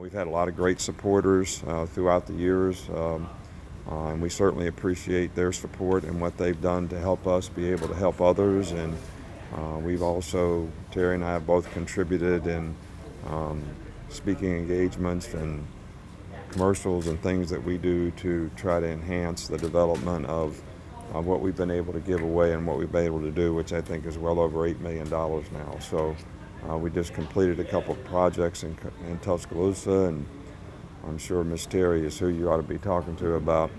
We've had a lot of great supporters throughout the years, and we certainly appreciate their support and what they've done to help us be able to help others. And we've also, Terry and I have both contributed in speaking engagements and commercials and things that we do to try to enhance the development of what we've been able to give away and what we've been able to do, which I think is well over $8 million now. So we just completed a couple of projects in Tuscaloosa, and I'm sure Miss Terry is who you ought to be talking to about.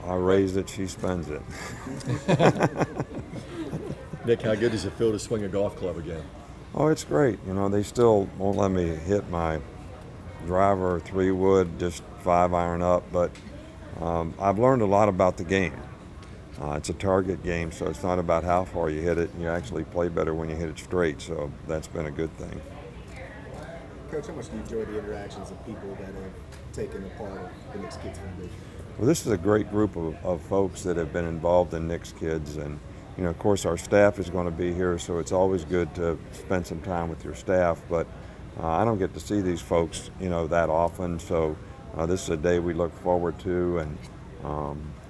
I raise it, she spends it. Nick, how good does it feel to swing a golf club again? Oh, it's great. You know, they still won't let me hit my driver 3-wood, just 5-iron up, but I've learned a lot about the game. It's a target game, so it's not about how far you hit it. You actually play better when you hit it straight, so that's been a good thing. Coach, how much do you enjoy the interactions of people that have taken a part of the Knicks Kids Foundation? Well, this is a great group of folks that have been involved in Knicks Kids, and you know, of course, our staff is going to be here, so it's always good to spend some time with your staff, but I don't get to see these folks, you know, that often, so this is a day we look forward to, and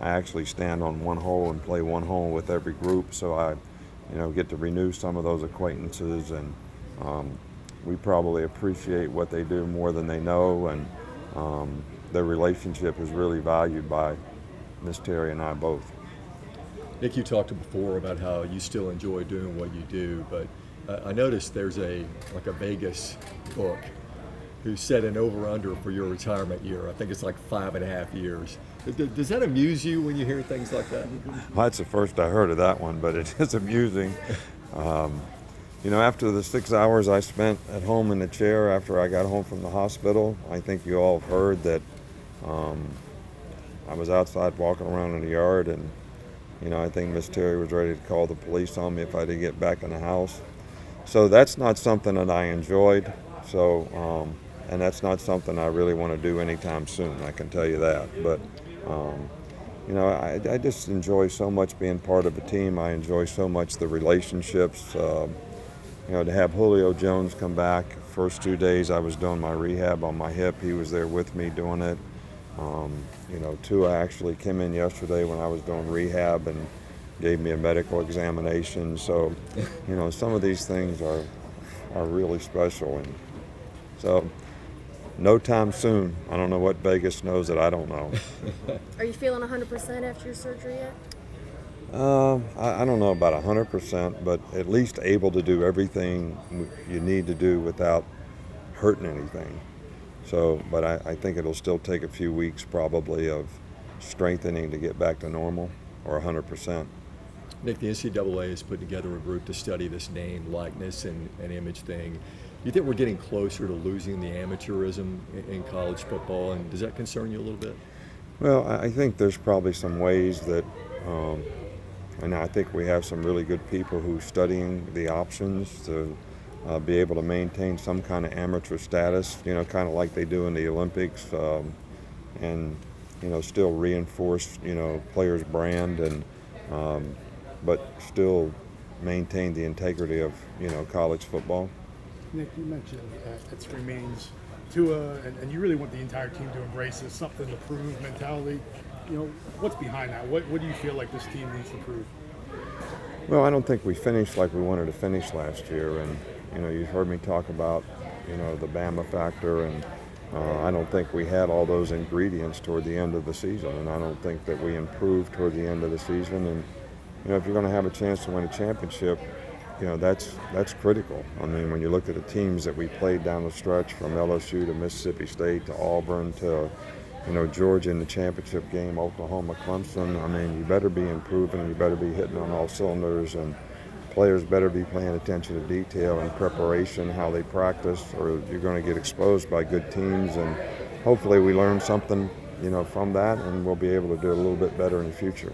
I actually stand on one hole and play one hole with every group, so I, you know, get to renew some of those acquaintances, and we probably appreciate what they do more than they know, and their relationship is really valued by Miss Terry and I both. Nick, you talked before about how you still enjoy doing what you do, but I noticed there's a Vegas book who set an over-under for your retirement year. I think it's like 5.5 years. Does that amuse you when you hear things like that? Well, that's the first I heard of that one, but it is amusing. You know, after the 6 hours I spent at home in the chair after I got home from the hospital, I think you all have heard that I was outside walking around in the yard, and you know, I think Miss Terry was ready to call the police on me if I didn't get back in the house. So that's not something that I enjoyed. So, and that's not something I really want to do anytime soon, I can tell you that. But, you know, I just enjoy so much being part of a team. I enjoy so much the relationships. You know, to have Julio Jones come back, first 2 days I was doing my rehab on my hip. He was there with me doing it. You know, Tua actually came in yesterday when I was doing rehab and gave me a medical examination. So, you know, some of these things are really special. And so, no time soon. I don't know what Vegas knows that I don't know. Are you feeling 100% after your surgery yet? I don't know about 100%, but at least able to do everything you need to do without hurting anything. So, but I think it'll still take a few weeks probably of strengthening to get back to normal, or 100%. Nick, the NCAA has put together a group to study this name, likeness, and image thing. Do you think we're getting closer to losing the amateurism in college football, and does that concern you a little bit? Well, I think there's probably some ways that, and I think we have some really good people who are studying the options to be able to maintain some kind of amateur status, you know, kind of like they do in the Olympics, and, you know, still reinforce, you know, players' brand, and but still maintain the integrity of, you know, college football. Nick, you mentioned it remains Tua, and you really want the entire team to embrace this something to prove mentality. You know, what's behind that? What do you feel like this team needs to prove? Well, I don't think we finished like we wanted to finish last year, and you know, you heard me talk about, you know, the Bama factor, and I don't think we had all those ingredients toward the end of the season, and I don't think that we improved toward the end of the season. And you know, if you're going to have a chance to win a championship, you know, that's critical. I mean, when you look at the teams that we played down the stretch, from LSU to Mississippi State to Auburn to, you know, Georgia in the championship game, Oklahoma, Clemson, I mean, you better be improving, you better be hitting on all cylinders, and players better be paying attention to detail and preparation, how they practice, or you're going to get exposed by good teams. And hopefully we learn something, you know, from that, and we'll be able to do a little bit better in the future.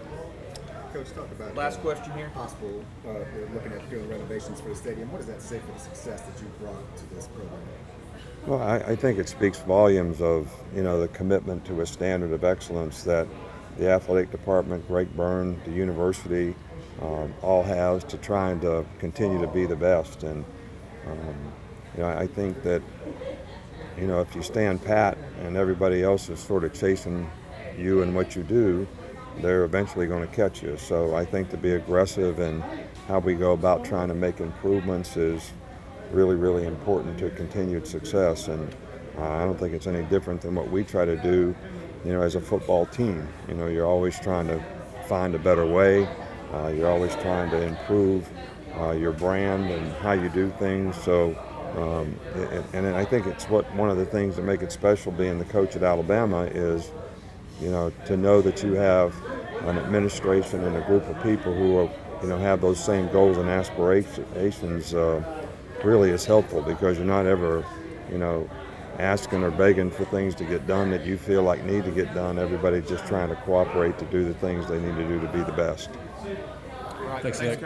Coach, talk about last question here. Possible, we're looking at doing renovations for the stadium. What does that say for the success that you brought to this program? Well, I think it speaks volumes of, you know, the commitment to a standard of excellence that the athletic department, Greg Byrne, the university, all has to trying to continue to be the best. And you know, I think that if you stand pat and everybody else is sort of chasing you and what you do, they're eventually going to catch you. So I think to be aggressive in how we go about trying to make improvements is really, really important to continued success. And I don't think it's any different than what we try to do, as a football team. You're always trying to find a better way. You're always trying to improve your brand and how you do things. So, and I think it's one of the things that make it special being the coach at Alabama is, to know that you have an administration and a group of people who are, have those same goals and aspirations. Really is helpful because you're not ever, asking or begging for things to get done that you feel like need to get done. Everybody's just trying to cooperate to do the things they need to do to be the best. Thanks, Nick.